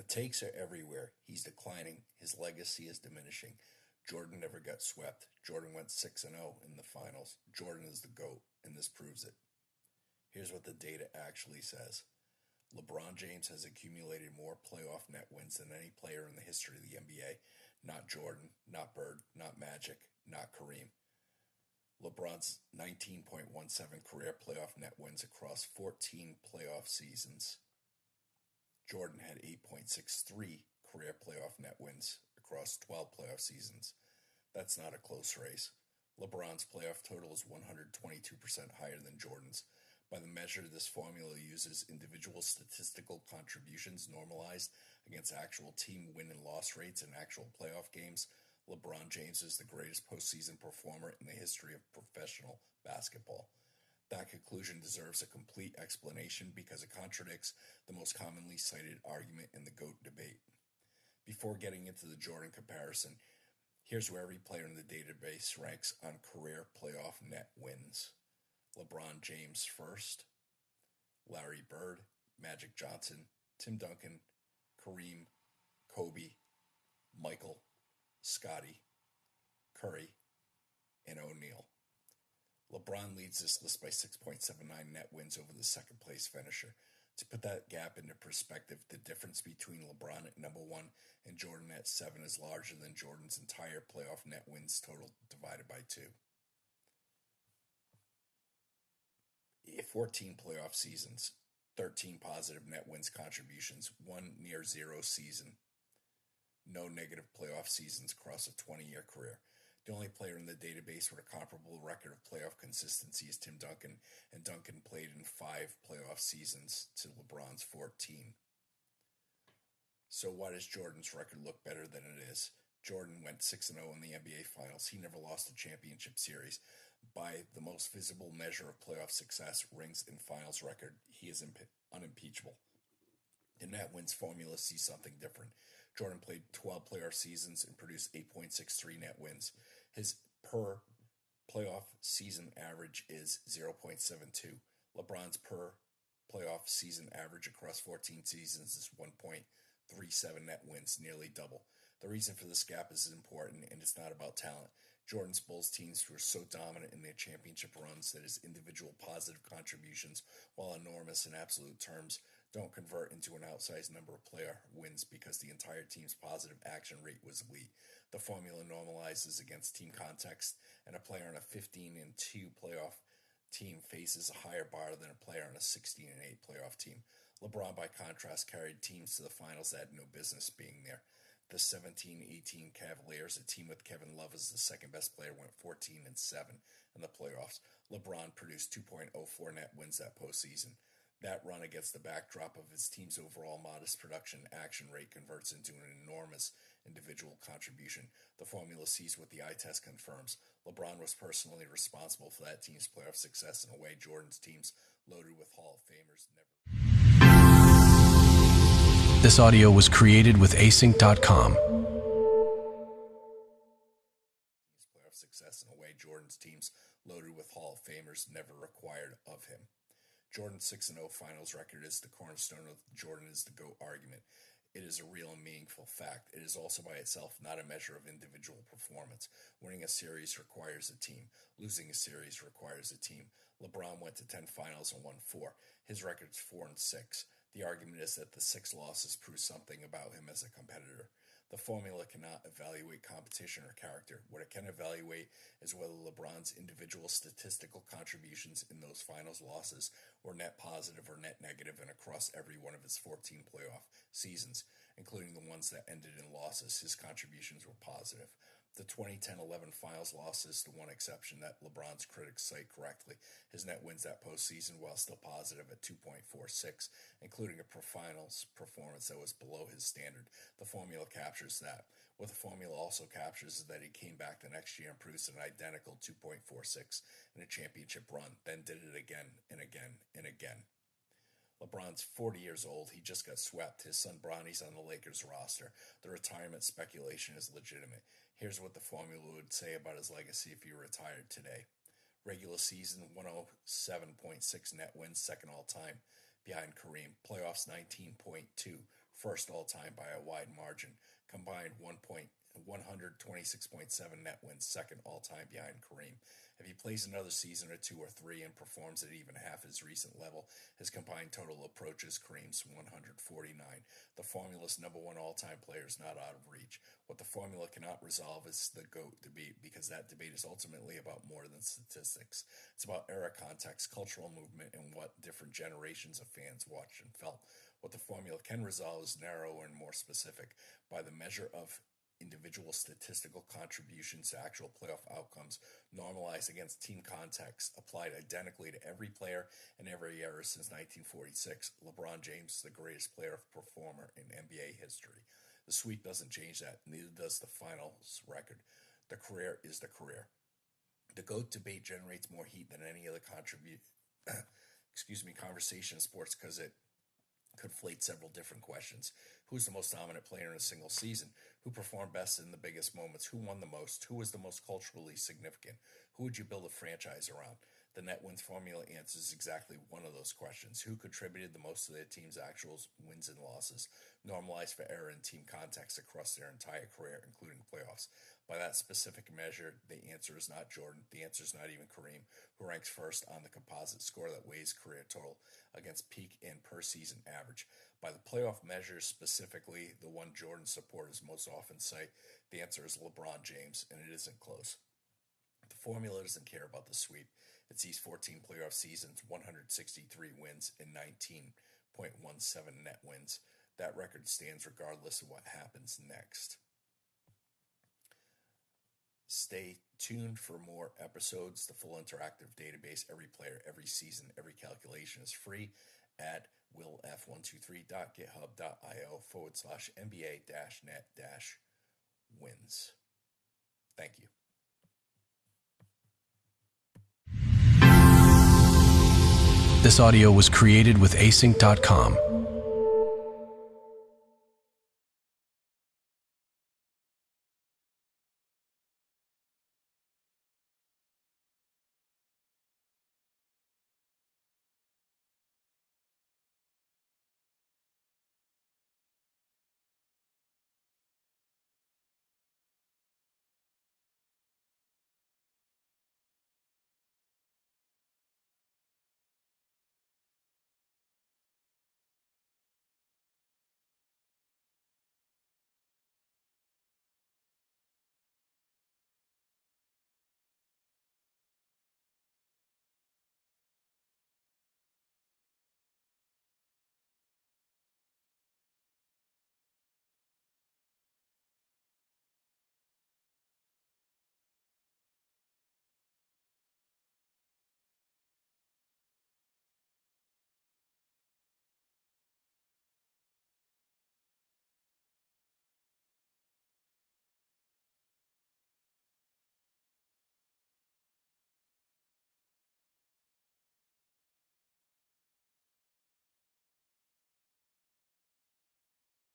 The takes are everywhere. He's declining. His legacy is diminishing. Jordan never got swept. Jordan went 6-0 in the finals. Jordan is the GOAT, and this proves it. Here's what the data actually says. LeBron James has accumulated more playoff net wins than any player in the history of the NBA. Not Jordan, not Bird, not Magic, not Kareem. LeBron's 19.17 career playoff net wins across 14 playoff seasons. Jordan had 8.63 career playoff net wins across 12 playoff seasons. That's not a close race. LeBron's playoff total is 122% higher than Jordan's. By the measure, this formula uses individual statistical contributions normalized against actual team win and loss rates in actual playoff games. LeBron James is the greatest postseason performer in the history of professional basketball. That conclusion deserves a complete explanation because it contradicts the most commonly cited argument in the GOAT debate. Before getting into the Jordan comparison, here's where every player in the database ranks on career playoff net wins. LeBron James first, Larry Bird, Magic Johnson, Tim Duncan, Kareem, Kobe, Michael, Scottie, Curry, and O'Neal. LeBron leads this list by 6.79 net wins over the second place finisher. To put that gap into perspective, the difference between LeBron at number 1 and Jordan at 7 is larger than Jordan's entire playoff net wins total divided by 2. 14 playoff seasons, 13 positive net wins contributions, 1 near zero season, no negative playoff seasons across a 20-year career. The only player in the database with a comparable record of playoff consistency is Tim Duncan, and Duncan played in 5 playoff seasons to LeBron's 14. So why does Jordan's record look better than it is? Jordan went 6-0 in the NBA Finals. He never lost a championship series. By the most visible measure of playoff success, rings and finals record, he is unimpeachable. The net wins formula sees something different. Jordan played 12 playoff seasons and produced 8.63 net wins. His per playoff season average is 0.72. LeBron's per playoff season average across 14 seasons is 1.37 net wins, nearly double. The reason for this gap is important, and it's not about talent. Jordan's Bulls teams were so dominant in their championship runs that his individual positive contributions, while enormous in absolute terms, don't convert into an outsized number of player wins because the entire team's positive action rate was elite. The formula normalizes against team context, and a player on a 15-2 playoff team faces a higher bar than a player on a 16-8 playoff team. LeBron, by contrast, carried teams to the finals that had no business being there. The 17-18 Cavaliers, a team with Kevin Love as the second-best player, went 14-7 in the playoffs. LeBron produced 2.04 net wins that postseason. That run against the backdrop of his team's overall modest production action rate converts into an enormous individual contribution. The formula sees what the eye test confirms. LeBron was personally responsible for that team's playoff success in a way Jordan's teams, loaded with Hall of Famers, never. This audio was created with async.com. Playoff success in a way Jordan's teams, loaded with Hall of Famers, never required of him. Jordan's 6-0 finals record is the cornerstone of Jordan is the GOAT argument. It is a real and meaningful fact. It is also by itself not a measure of individual performance. Winning a series requires a team. Losing a series requires a team. LeBron went to 10 finals and won 4. His record's 4-6. The argument is that the 6 losses prove something about him as a competitor. The formula cannot evaluate competition or character. What it can evaluate is whether LeBron's individual statistical contributions in those finals losses were net positive or net negative, and across every one of his 14 playoff seasons, including the ones that ended in losses, his contributions were positive. The 2010-11 finals loss is the one exception that LeBron's critics cite correctly. His net wins that postseason, while still positive at 2.46, including a finals performance that was below his standard. The formula captures that. What the formula also captures is that he came back the next year and produced an identical 2.46 in a championship run, then did it again and again and again. LeBron's 40 years old. He just got swept. His son Bronny's on the Lakers roster. The retirement speculation is legitimate. Here's what the formula would say about his legacy if he retired today. Regular season, 107.6 net wins, second all-time, behind Kareem. Playoffs, 19.2, first all-time by a wide margin, combined 126.7 net wins, second all-time behind Kareem. If he plays another season or two or three and performs at even half his recent level, his combined total approaches Kareem's 149. The formula's number one all-time player is not out of reach. What the formula cannot resolve is the GOAT debate, because that debate is ultimately about more than statistics. It's about era context, cultural movement, and what different generations of fans watched and felt. What the formula can resolve is narrower and more specific. By the measure of individual statistical contributions to actual playoff outcomes, normalized against team context, applied identically to every player and every era since 1946. LeBron James is the greatest player performer in NBA history. The sweep doesn't change that, neither does the finals record. The career is the career. The GOAT debate generates more heat than any other conversation in sports, because it conflate several different questions. Who is the most dominant player in a single season? Who performed best in the biggest moments? Who won the most? Who was the most culturally significant? Who would you build a franchise around? The net wins formula answers exactly one of those questions. Who contributed the most to their team's actual wins and losses, normalized for error in team context across their entire career, including playoffs? By that specific measure, the answer is not Jordan. The answer is not even Kareem, who ranks first on the composite score that weighs career total against peak and per season average. By the playoff measures specifically, the one Jordan supporters most often cite, the answer is LeBron James, and it isn't close. The formula doesn't care about the sweep. It sees 14 playoff seasons, 163 wins, and 19.17 net wins. That record stands regardless of what happens next. Stay tuned for more episodes. The full interactive database, every player, every season, every calculation is free at willf123.github.io/NBA-net-wins. Thank you. This audio was created with async.com.